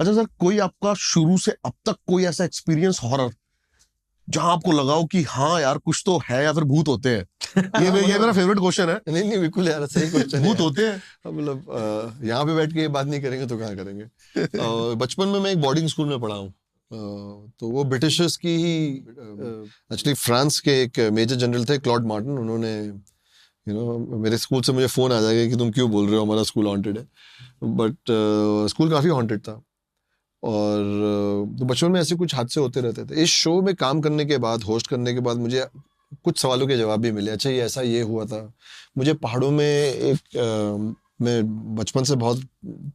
अच्छा सर, कोई आपका शुरू से अब तक कोई ऐसा एक्सपीरियंस हॉरर जहां आपको लगा हो कि हाँ यार कुछ तो है, या फिर भूत होते हैं? ये मेरा फेवरेट क्वेश्चन है। नहीं नहीं, बिल्कुल यार, सही क्वेश्चन है। भूत होते हैं? मतलब यहाँ पे बैठ के ये बात नहीं करेंगे तो कहाँ करेंगे। बचपन में मैं एक बोर्डिंग स्कूल में पढ़ा हूँ, तो वो ब्रिटिशर्स की ही, एक्चुअली फ्रांस के एक मेजर जनरल थे क्लॉड मार्टिन, उन्होंने मेरे स्कूल से मुझे फ़ोन आ जाएगा कि तुम क्यों बोल रहे हो हमारा स्कूल हॉन्टेड है, बट स्कूल काफ़ी हॉन्टेड था। और तो बचपन में ऐसे कुछ हादसे होते रहते थे। इस शो में काम करने के बाद, होस्ट करने के बाद, मुझे कुछ सवालों के जवाब भी मिले। अच्छा ये ऐसा ये हुआ था। मुझे पहाड़ों में मैं बचपन से बहुत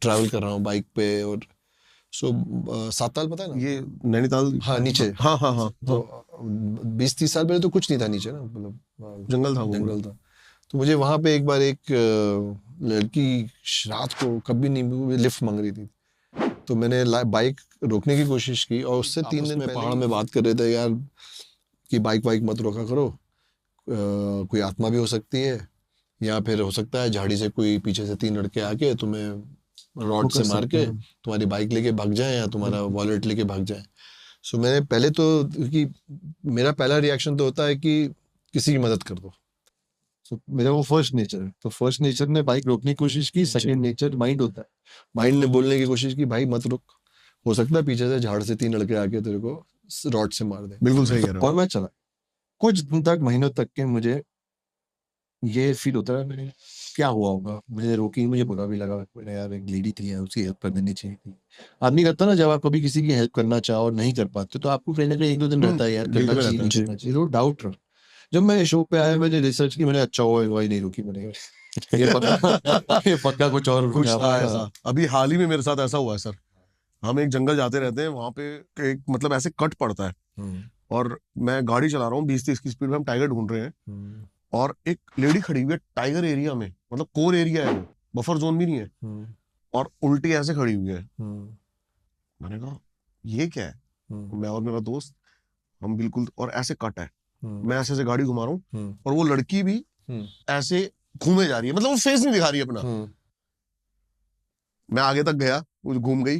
ट्रैवल कर रहा हूँ बाइक पे, और साताल पता है ना, ये नैनीताल? हाँ नीचे, हाँ हाँ हाँ, तो 20-30 साल पहले तो कुछ नहीं था नीचे ना, मतलब जंगल था, जंगल था। तो मुझे वहां पे एक बार एक लड़की रात को कभी नहीं लिफ्ट मांग रही थी, तो मैंने बाइक रोकने की कोशिश की, और उससे 3 दिन पहले पहाड़ में बात कर रहे थे यार कि बाइक वाइक मत रोका करो, कोई आत्मा भी हो सकती है, या फिर हो सकता है झाड़ी से कोई पीछे से 3 लड़के आके तुम्हें रॉड से मार के तुम्हारी बाइक लेके भाग जाए, या तुम्हारा वॉलेट लेके भाग जाए। सो मैंने पहले तो, कि मेरा पहला रिएक्शन तो होता है कि किसी की मदद कर दो। तो मेरा वो फर्स्ट नेचर है, तो फर्स्ट नेचर ने बाइक रोकने की कोशिश की। सेकंड नेचर माइंड होता है, माइंड ने बोलने की कोशिश की भाई मत रुक, हो सकता है पीछे से झाड़ से 3 लड़के आके तेरे को रॉड से मार दे। बिल्कुल सही कह रहे हो। और मैं चला कुछ दिन तक, महीनों तक के मुझे ये फील होता है मेरे क्या हुआ होगा। मुझे रोकी, मुझे बुरा भी लगा, मैंने यार एक लेडी थी यार, उसकी हेल्प कर देनी चाहिए थी। आदमी करता ना, जब आप कभी किसी की हेल्प करना चाहो और नहीं कर पाते तो आपको कहीं ना कहीं 1-2 दिन रहता है यार, करना चाहिए नहीं करना चाहिए, तो डाउट रहा। जब मैं शो पे आया, मैंने रिसर्च की, मैंने अच्छा हुआ वही नहीं रुकी, मैंने ये पक्का कुछ और कुछ था ऐसा। अभी हाल ही में मेरे साथ ऐसा हुआ है सर। हम एक जंगल जाते रहते हैं, वहां पे एक मतलब ऐसे कट पड़ता है, और मैं गाड़ी चला रहा हूँ 20-30 की स्पीड में, हम टाइगर ढूंढ रहे हैं, और एक लेडी खड़ी हुई है टाइगर एरिया में, मतलब कोर एरिया है वो, बफर जोन भी नहीं है, और उल्टी ऐसे खड़ी हुई है। मैंने कहा ये क्या है? मैं और मेरा दोस्त, हम बिल्कुल, और ऐसे कट है, मैं ऐसे गाड़ी घुमा रहा हूँ, और वो लड़की भी ऐसे घूमे जा रही है, मतलब वो फेस नहीं दिखा रही है अपना। मैं आगे तक गया, वो घूम गई,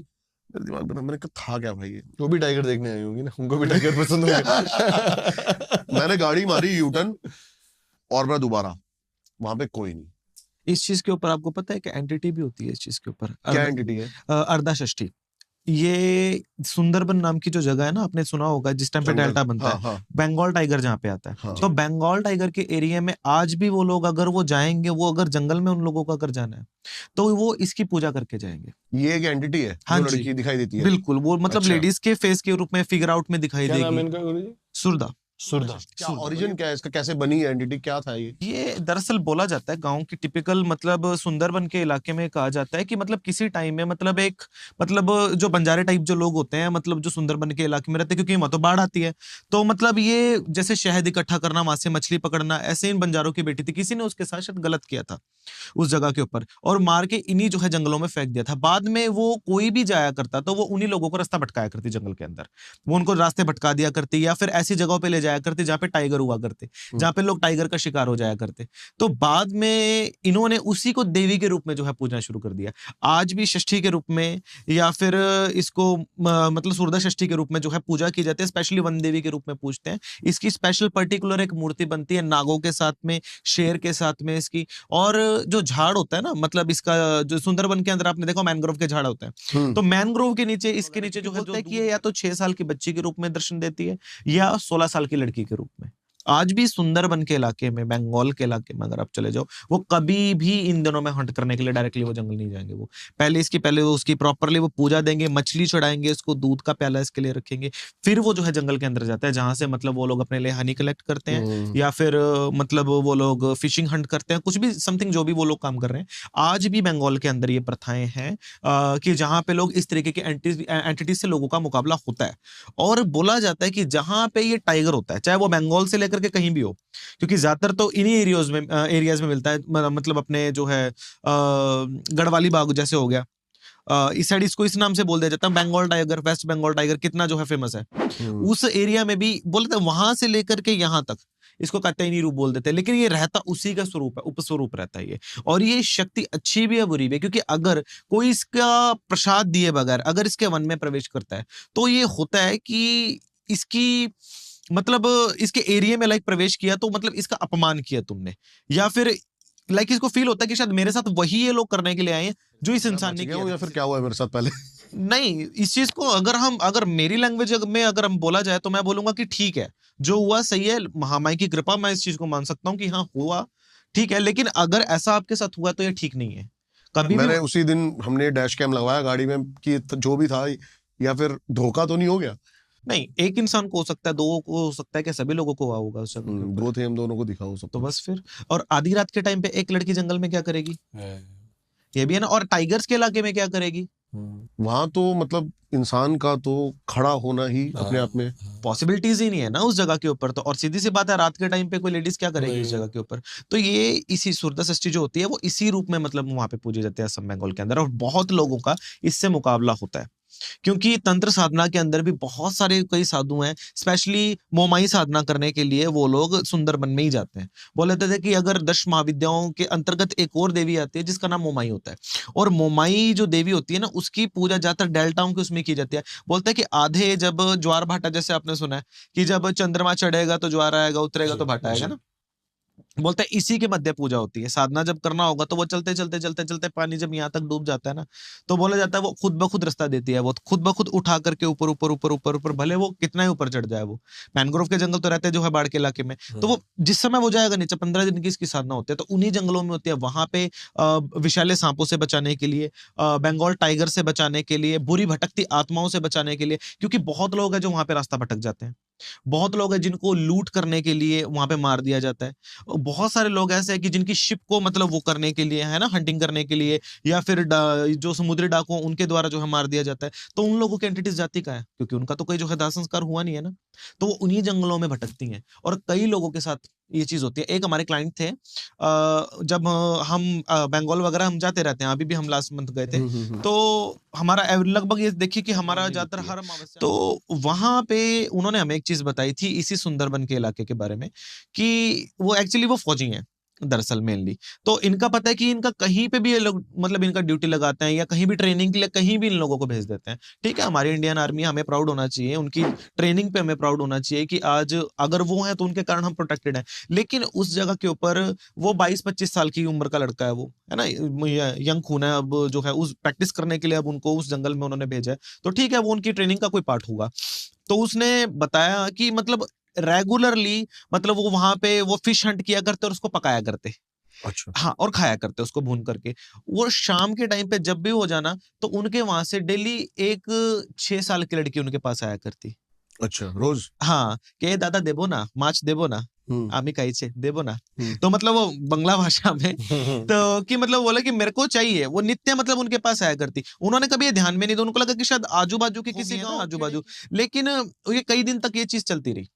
मेरे दिमाग में मैंने कहा था क्या भाई ये? वो भी टाइगर देखने आई होंगी ना, उनको भी टाइगर पसंद होंगे। मैंने गाड़ी मारी यूटर्न, और मैं दोबारा, वहां पे कोई नहीं। इस चीज के ऊपर आपको पता है कि एंटिटी भी होती है इस चीज के ऊपर? क्या एंटिटी है? अर्धाषष्ठी। ये सुंदरबन नाम की जो जगह है ना, आपने सुना होगा, जिस टाइम पे डेल्टा बनता है, बंगाल टाइगर जहाँ पे आता है, तो बंगाल टाइगर के एरिया में आज भी वो लोग अगर वो जाएंगे, वो अगर जंगल में उन लोगों का अगर जाना है तो वो इसकी पूजा करके जाएंगे। ये एक एंटिटी है, हाँ जो लड़की दिखाई देती है? बिल्कुल, वो मतलब लेडीज के फेस के रूप में, फिगर आउट में दिखाई क्या नाम है देगी। इनका गुरुजी? सुरदा। क्या ओरिजिन क्या है इसका, कैसे बनी एंटिटी, क्या था ये दरअसल बोला जाता है गांव की टिपिकल, मतलब सुंदरबन के इलाके में कहा जाता है कि मतलब किसी टाइम में, मतलब एक, मतलब जो बंजारे टाइप जो लोग होते हैं, मतलब जो सुंदरबन के इलाके में रहते हैं, क्योंकि वहां तो बाढ़ आती है, तो मतलब ये जैसे शहद इकट्ठा करना, वहां से मछली पकड़ना, ऐसे इन बंजारों की बेटी थी, किसी ने उसके साथ शायद गलत किया था उस जगह के ऊपर, और मार के इन्हीं जो है जंगलों में फेंक दिया था। बाद में वो कोई भी जाया करता तो वो उन्हीं लोगों को रास्ता भटकाया करती जंगल के अंदर, वो उनको रास्ते भटका दिया करती, या फिर ऐसी जगहों पे ले जाया करती जहाँ पे टाइगर हुआ करते, जहाँ पे लोग टाइगर का शिकार हो जाया करते। तो बाद में इन्होंने उसी को देवी के रूप में जो है पूजना शुरू कर दिया। आज भी षष्ठी के रूप में, या फिर इसको मतलब सूरदा षष्ठी के रूप में जो है पूजा की जाती है, स्पेशली वन देवी के रूप में पूजते हैं। इसकी स्पेशल पर्टिकुलर एक मूर्ति बनती है नागों के साथ में, शेर के साथ में इसकी, और जो झाड़ होता है ना, मतलब इसका जो सुंदरबन के अंदर आपने देखा मैनग्रोव के झाड़ होते हैं, तो मैनग्रोव के नीचे, इसके नीचे जो होता है कि ये या तो 6 साल की बच्ची के रूप में दर्शन देती है, या 16 साल की लड़की के रूप में। आज भी सुंदरबन के इलाके में, बंगाल के इलाके में अगर आप चले जाओ, वो कभी भी इन दिनों में हंट करने के लिए डायरेक्टली वो जंगल नहीं जाएंगे। वो पहले वो उसकी प्रॉपरली वो पूजा देंगे, मछली चढ़ाएंगे, इसको दूध का प्याला इसके लिए रखेंगे, फिर वो जो है जंगल के अंदर जाता है, जहां से मतलब वो लोग अपने लिए हनी कलेक्ट करते हैं, या फिर मतलब वो लोग फिशिंग हंट करते हैं, कुछ भी समथिंग जो भी वो लोग काम कर रहे हैं। आज भी बंगाल के अंदर ये प्रथाएं हैं कि जहां पे लोग इस तरीके के एंटिटीज से लोगों का मुकाबला होता है। और बोला जाता है कि जहां पे ये टाइगर होता है, चाहे वो बंगाल से लेकर के कहीं भी हो, क्योंकि ज्यादातर तो इन्हीं एरियाज में मिलता है, मतलब अपने जो है गढ़वाली बाग जैसे हो गया, इस साइड इसको इस नाम से बोल दिया जाता है, Bengal tiger, west Bengal tiger कितना जो है फेमस है, उस एरिया में भी बोलते हैं वहां से लेकर के यहाँ तक इसको कात्यायनी रूप बोल देते हैं, लेकिन ये रहता उसी का स्वरूप है, उपस्वरूप रहता है ये। और ये शक्ति अच्छी भी है बुरी भी है, क्योंकि अगर कोई इसका प्रसाद दिए बगैर अगर इसके वन में प्रवेश करता है तो ये होता है कि इसकी मतलब इसके एरिया में लाइक प्रवेश किया तो मतलब इसका अपमान किया तुमने, या फिर लाइक इसको फील होता है कि शायद मेरे साथ वही ये लोग करने के लिए आए हैं जो इस इंसान ने किया, या फिर क्या हुआ है मेरे साथ पहले। नहीं, इस चीज को अगर मेरी लैंग्वेज में अगर हम बोला जाए तो मैं बोलूंगा कि ठीक है, जो हुआ सही है, महामाई की कृपा, मैं इस चीज को मान सकता हूँ कि हाँ हुआ ठीक है, लेकिन अगर ऐसा आपके साथ हुआ तो ये ठीक नहीं है। कभी मैंने उसी दिन हमने डैश कैम लगवाया गाड़ी में कि जो भी था, या फिर धोखा तो नहीं हो गया। नहीं, एक इंसान को हो सकता है, दो को हो सकता है, क्या सभी लोगों को हुआ होगा उस जगह के ऊपर? दो थे, हम दोनों को दिखा हो सब तो बस फिर। और आधी रात के टाइम पे एक लड़की जंगल में क्या करेगी, ये भी है ना। और टाइगर्स के इलाके में क्या करेगी, वहां तो मतलब इंसान का तो खड़ा होना ही अपने आप में पॉसिबिलिटीज ही नहीं है ना उस जगह के ऊपर तो। और सीधी सी बात है, रात के टाइम पे कोई लेडीज क्या करेगी इस जगह के ऊपर। तो ये इसी सुरदा षष्ठी जो होती है वो इसी रूप में मतलब वहां पे पूजे जाते हैं असम बंगाल के अंदर, और बहुत लोगों का इससे मुकाबला होता है, क्योंकि तंत्र साधना के अंदर भी बहुत सारे कई साधु हैं, स्पेशली मोमाई साधना करने के लिए वो लोग सुंदरबन में ही जाते हैं। बोले थे कि अगर 10 महाविद्याओं के अंतर्गत एक और देवी आती है जिसका नाम मोमाई होता है, और मोमाई जो देवी होती है ना उसकी पूजा ज्यादातर डेल्टाओं के उसमें की जाती है। बोलते हैं कि आधे जब ज्वार भाटा, जैसे आपने सुना है कि जब चंद्रमा चढ़ेगा तो ज्वार आएगा, उतरेगा तो भाटा आएगा ना, बोलते हैं इसी के मध्य पूजा होती है। साधना जब करना होगा तो वो चलते चलते चलते चलते पानी जब यहाँ तक डूब जाता है ना, तो बोला जाता है वो खुद ब खुद रास्ता देती है, वो खुद ब खुद उठा करके ऊपर ऊपर ऊपर ऊपर ऊपर, भले वो कितना ही ऊपर चढ़ जाए। वो मैनग्रोव के जंगल तो रहते हैं जो है बाढ़ के इलाके में, तो वो जिस समय वो जाएगा नीचे 15 दिन की इसकी साधना होती है, तो उन्हीं जंगलों में होती है। वहां पे विषैले सांपों से बचाने के लिए, बंगाल टाइगर से बचाने के लिए, बुरी भटकती आत्माओं से बचाने के लिए, क्योंकि बहुत लोग हैं जो वहां पे रास्ता भटक जाते हैं, बहुत लोग हैं जिनको लूट करने के लिए वहां पे मार दिया जाता है, बहुत सारे लोग ऐसे हैं कि जिनकी शिप को मतलब वो करने के लिए है ना, हंटिंग करने के लिए, या फिर जो समुद्री डाकू उनके द्वारा जो है मार दिया जाता है। तो उन लोगों की एंटिटीज जाती कहाँ है, क्योंकि उनका तो कोई जो है दाह संस्कार हुआ नहीं है ना, तो वो उन्हीं जंगलों में भटकती हैं। और कई लोगों के साथ ये चीज होती है। एक हमारे क्लाइंट थे, जब हम बंगाल वगैरह हम जाते रहते हैं, अभी भी हम लास्ट मंथ गए थे, तो हमारा लगभग ये देखिए कि हमारा ज्यादातर हर अमावस्या, तो वहां पे उन्होंने हमें एक चीज बताई थी इसी सुंदरबन के इलाके के बारे में, कि वो एक्चुअली वो फौजी हैं दरअसल मेनली। तो इनका पता है कि इनका कहीं पे भी ये लोग मतलब इनका ड्यूटी लगाते हैं या कहीं भी ट्रेनिंग के लिए कहीं भी इन लोगों को भेज देते हैं। ठीक है, हमारी इंडियन आर्मी, हमें प्राउड होना चाहिए, उनकी ट्रेनिंग पे हमें प्राउड होना चाहिए कि आज अगर वो है तो उनके कारण हम प्रोटेक्टेड हैं। लेकिन उस जगह के ऊपर वो 22-25 साल की उम्र का लड़का है, वो है ना, यंग खून है, अब जो है उस प्रैक्टिस करने के लिए अब उनको उस जंगल में उन्होंने भेजा है। तो ठीक है, वो उनकी ट्रेनिंग का कोई पार्ट होगा। तो उसने बताया कि मतलब रेगुलरली मतलब वो वहां पे वो फिश हंट किया करते और उसको पकाया करते। अच्छा। हाँ, और खाया करते उसको भून करके। वो शाम के टाइम पे जब भी हो जाना तो उनके वहां से डेली एक 6 साल की लड़की उनके पास आया करती। अच्छा, रोज? हाँ, कि दादा देबो ना, माछ देबो ना, आमी खाइछे देबो ना। तो मतलब वो बंगला भाषा में तो कि मतलब बोला कि मेरे को चाहिए, वो नित्य मतलब उनके पास आया करती। उन्होंने कभी ये ध्यान में नहीं दिया, उनको लगा कि शायद आजू बाजू के किसी गांव आजू बाजू, लेकिन ये कई दिन तक ये चीज चलती रही,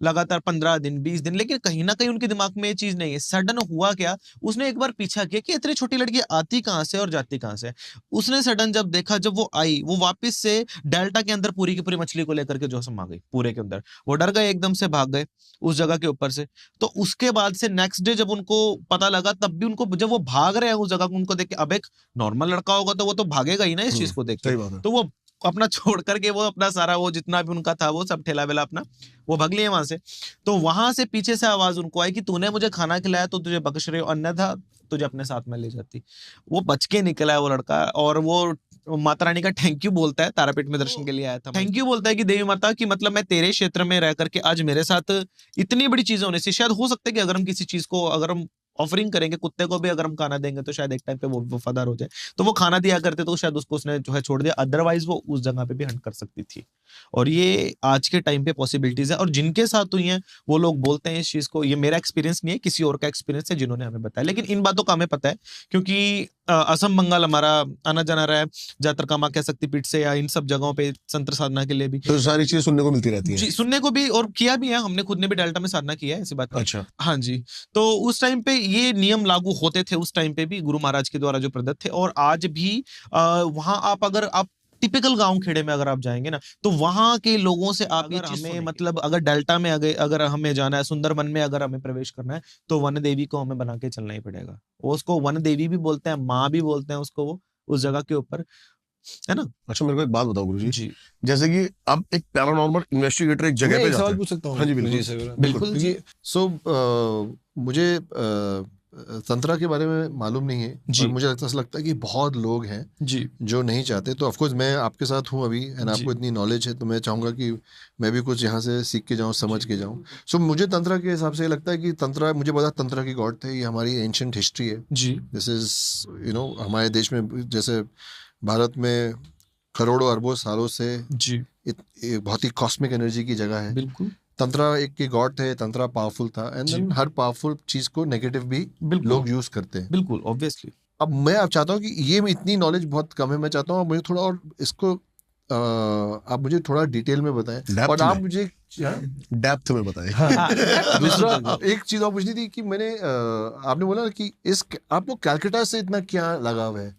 लगातार 15 दिन 20 दिन, लेकिन कहीं ना कहीं उनके दिमाग में ये चीज नहीं है। सडन हुआ क्या, उसने एक बार पीछा किया कि इतनी छोटी लड़की आती कहां से और जाती कहां से। उसने सडन जब देखा, जब वो आई, वो वापस से डेल्टा के अंदर पूरी की पूरी मछली को लेकर के जो समा गई पूरे के अंदर। वो डर गए, एकदम से भाग गए उस जगह के ऊपर से। तो उसके बाद से नेक्स्ट डे जब उनको पता लगा, तब भी उनको, जब वो भाग रहे हैं उस जगह को, उनको देख के, अब एक नॉर्मल लड़का होगा तो वो तो भागेगा ही ना इस चीज को देख के, तो वो अपना छोड़ करके वो अपना सारा वो जितना भी उनका था वो सब ठेला वेला अपना वो भाग लिए वहां से। तो वहां से पीछे से आवाज उनको आई कि तूने मुझे खाना खिलाया तो तुझे बख्श रहे हो, अन्यथा तुझे अपने साथ में ले जाती। वो बच के निकला है वो लड़का, और वो माता रानी का थैंक यू बोलता है, तारापीठ में दर्शन के लिए आया था, थैंक यू बोलता है कि देवी माता की मतलब मैं तेरे क्षेत्र में रह करके आज मेरे साथ इतनी बड़ी चीजें होने से, शायद हो सकता है कि अगर हम किसी चीज को अगर हम ऑफरिंग करेंगे, कुत्ते को भी अगर हम खाना देंगे तो शायद एक टाइम पे वो वफादार हो जाए, तो वो खाना दिया करते तो शायद उसको उसने जो है छोड़ दिया, अदरवाइज वो उस जगह पे भी हंट कर सकती थी। और ये आज के टाइम पे पॉसिबिलिटीज है, और जिनके साथ हुई है वो लोग बोलते हैं इस चीज को। ये मेरा एक्सपीरियंस नहीं है, किसी और का एक्सपीरियंस है जिन्होंने हमें बताया, लेकिन इन बातों का हमें पता है क्योंकि असम बंगाल हमारा आना जाना रहा है, ज्यादातर कामाख्या शक्तिपीठ से या इन सब जगहों पे तंत्र साधना के लिए भी। तो सारी चीजें सुनने को मिलती रहती जी हैं। सुनने को भी और किया भी है, हमने खुद ने भी डेल्टा में साधना किया है, ऐसी बात नहीं। अच्छा। हाँ जी, तो उस टाइम पे ये नियम लागू होते थे, उस टाइम पे भी गुरु महाराज के द्वारा जो प्रदत्त थे। और आज भी वहां आप अगर आप टिपिकल गांव खेड़े में अगर आप जाएंगे ना, तो वहां के लोगों से आप ये चीज हमें मतलब अगर डेल्टा में अगर हमें जाना है, सुंदरबन में अगर हमें प्रवेश करना है, तो वन देवी को हमें बना के चलना ही पड़ेगा। वो उसको वन देवी भी बोलते हैं, माँ भी बोलते हैं उसको, वो उस जगह के ऊपर, है ना। अच्छा, मेरे को एक बात बताओ गुरुजी, जी जैसे कि अब एक पैरानॉर्मल इन्वेस्टिगेटर एक जगह मैं पे एक जाता सवाल है। पूछ सकता हूँ? हाँ जी, बिल्कुल। जी सर, बिल्कुल जी। मुझे तंत्रा के बारे में मालूम नहीं है, जी। और मुझे लगता है कि बहुत लोग हैं जी जो नहीं चाहते। तो ऑफ कोर्स मैं आपके साथ हूँ अभी, एंड आपको इतनी नॉलेज है, तो मैं चाहूंगा कि मैं भी कुछ यहाँ से सीख के जाऊँ, समझ के जाऊँ। सो मुझे तंत्रा के हिसाब से लगता है कि तंत्रा, मुझे पता तंत्रा की गॉड थे, ये हमारी एंशिएंट हिस्ट्री है। जी दिस इज हमारे देश में, जैसे भारत में करोड़ों अरबों सालों से जी एक बहुत ही कॉस्मिक एनर्जी की जगह है। बिल्कुल तंत्रा एक के गॉड थे, तंत्रा पावरफुल था, एंड देन हर पावरफुल चीज को नेगेटिव भी बिल्कुल लोग यूज करते हैं। बिल्कुल ऑब्वियसली। अब मैं आप चाहता हूँ कि ये इतनी नॉलेज बहुत कम है, मैं चाहता हूँ आप मुझे थोड़ा और इसको आप मुझे थोड़ा डिटेल में बताएं, Depth और आप में। मुझे डेप्थ में बताइए। दूसरा एक चीज और पूछनी थी कि मैंने आपने बोला कि इस आपको कैलकाटा से इतना क्या लगाव है?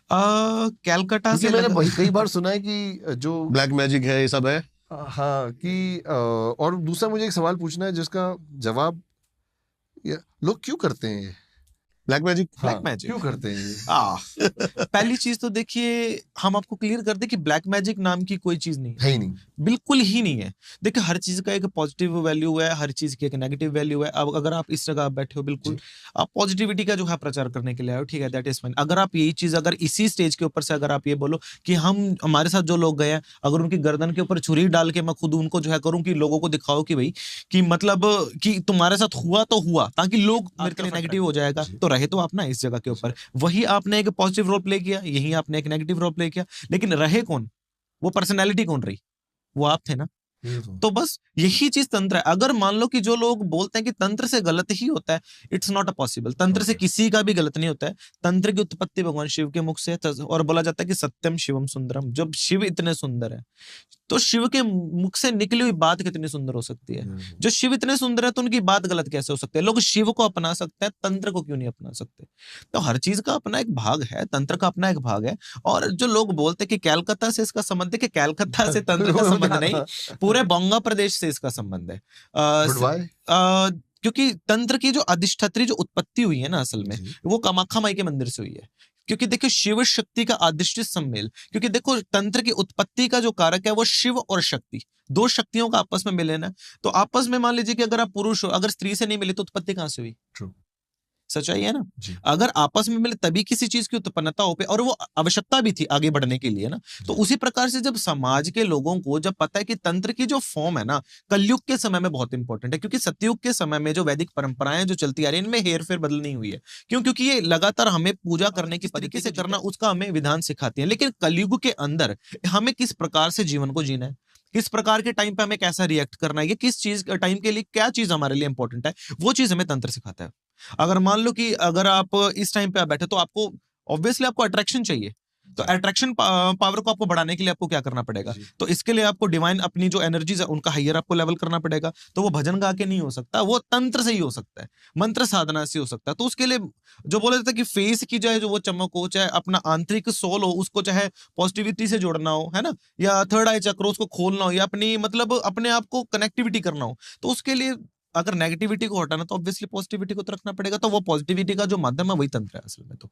कैलकाटा क्योंकि से मैंने कई बार सुना है कि जो ब्लैक मैजिक है, ये सब है। हाँ कि और दूसरा मुझे एक सवाल पूछना है जिसका जवाब लोग क्यों करते हैं ये? Black magic. ब्लैक मैजिक क्यों करते हैं ये? पहली चीज तो देखिए, हम आपको क्लियर कर दे कि ब्लैक मैजिक नाम की कोई चीज नहीं है ही नहीं। बिल्कुल ही नहीं है। देखिए हर चीज का एक पॉजिटिव वैल्यू है, हर चीज की एक नेगेटिव वैल्यू है। अब अगर आप इस जगह आप बैठे हो, बिल्कुल आप पॉजिटिविटी का जो है प्रचार करने के लिए आए हो, ठीक है, दैट इज फाइन। अगर आप यही चीज अगर इसी स्टेज के ऊपर से अगर आप ये बोलो कि हमारे साथ जो लोग गए हैं, अगर उनकी गर्दन के ऊपर छुरी डाल के मैं खुद उनको जो है करूं कि लोगों को दिखाओ कि भाई कि मतलब कि तुम्हारे साथ हुआ तो हुआ, ताकि लोग मेरे के लिए नेगेटिव हो जाएगा, तो रहे तो आप ना इस जगह के ऊपर। वही आपने एक पॉजिटिव रोल प्ले किया, यही आपने एक नेगेटिव रोल प्ले किया, लेकिन रहे कौन? वो पर्सनैलिटी कौन रही? वो आप थे ना। तो बस यही चीज तंत्र है। अगर मान लो कि जो लोग बोलते हैं कि तंत्र से गलत ही होता है, इट्स नॉट अ पॉसिबल। तंत्र से किसी का भी गलत नहीं होता है। तंत्र की उत्पत्ति भगवान शिव के मुख से है, और बोला जाता है कि सत्यम शिवम सुंदरम। जब शिव इतने सुंदर है, तो शिव के मुख से निकली हुई बात कितनी सुंदर हो सकती है। जो शिव इतने सुंदर है, तो उनकी बात गलत कैसे हो सकती है? लोग शिव को अपना सकते हैं, तंत्र को क्यों नहीं अपना सकते? तो हर चीज का अपना एक भाग है, तंत्र का अपना एक भाग है। और जो लोग बोलते हैं कि कैलकाता से इसका संबंध है, कि कैलकाता से तंत्र का संबंध नहीं, पूरे बंगा प्रदेश से इसका संबंध है। क्योंकि तंत्र की जो अधिष्ठात्री जो उत्पत्ति हुई है ना, असल में वो कामाख्या माई के मंदिर से हुई है। क्योंकि देखो शिव शक्ति का अधिष्ठित सम्मेल, क्योंकि देखो तंत्र की उत्पत्ति का जो कारक है वो शिव और शक्ति, दो शक्तियों का आपस में मिलना। तो आपस में मान लीजिए कि अगर आप पुरुष हो, अगर स्त्री से नहीं मिले तो उत्पत्ति कहां से हुई? ट्रू, सच्चाई है ना। अगर आपस में मिले तभी किसी चीज की उत्पन्नता हो पे, और वो आवश्यकता भी थी आगे बढ़ने के लिए ना। तो उसी प्रकार से जब समाज के लोगों को जब पता है कि तंत्र की जो फॉर्म है ना, कलयुग के समय में बहुत इंपॉर्टेंट है, क्योंकि सतयुग के समय में जो वैदिक परंपराएं जो चलती आ रही है, इनमें हेर फेर बदल नहीं हुई है। क्यों? क्योंकि ये लगातार हमें पूजा करने की तरीके से करना, उसका हमें विधान सिखाती है। लेकिन कलयुग के अंदर हमें किस प्रकार से जीवन को जीना है, किस प्रकार के टाइम पे हमें कैसा रिएक्ट करना है, ये किस चीज टाइम के लिए क्या चीज हमारे लिए इंपॉर्टेंट है, वो चीज हमें तंत्र सिखाता है। अगर मान लो कि अगर आप इस टाइम पे आप बैठे, तो आपको ऑब्वियसली आपको अट्रैक्शन चाहिए। तो अट्रैक्शन पावर को आपको बढ़ाने के लिए आपको क्या करना पड़ेगा? तो इसके लिए आपको डिवाइन अपनी जो एनर्जीज है उनका हायर आपको लेवल करना पड़ेगा। तो वो भजन गा के नहीं हो सकता, वो तंत्र से ही हो सकता है, मंत्र साधना से हो सकता है। तो उसके लिए जो बोला जाता है कि फेस की चाहे जो वो चमक हो, चाहे अपना आंतरिक सोल हो, उसको चाहे पॉजिटिविटी से जोड़ना हो, है ना, या थर्ड आई चक्र उसको खोलना हो, या अपनी मतलब अपने आप को कनेक्टिविटी करना हो, तो उसके लिए अगर नेगेटिविटी को हटाना तो ऑब्वियसली पॉजिटिविटी को तो रखना पड़ेगा। तो वो पॉजिटिविटी का जो माध्यम है वही तंत्र है असल में। तो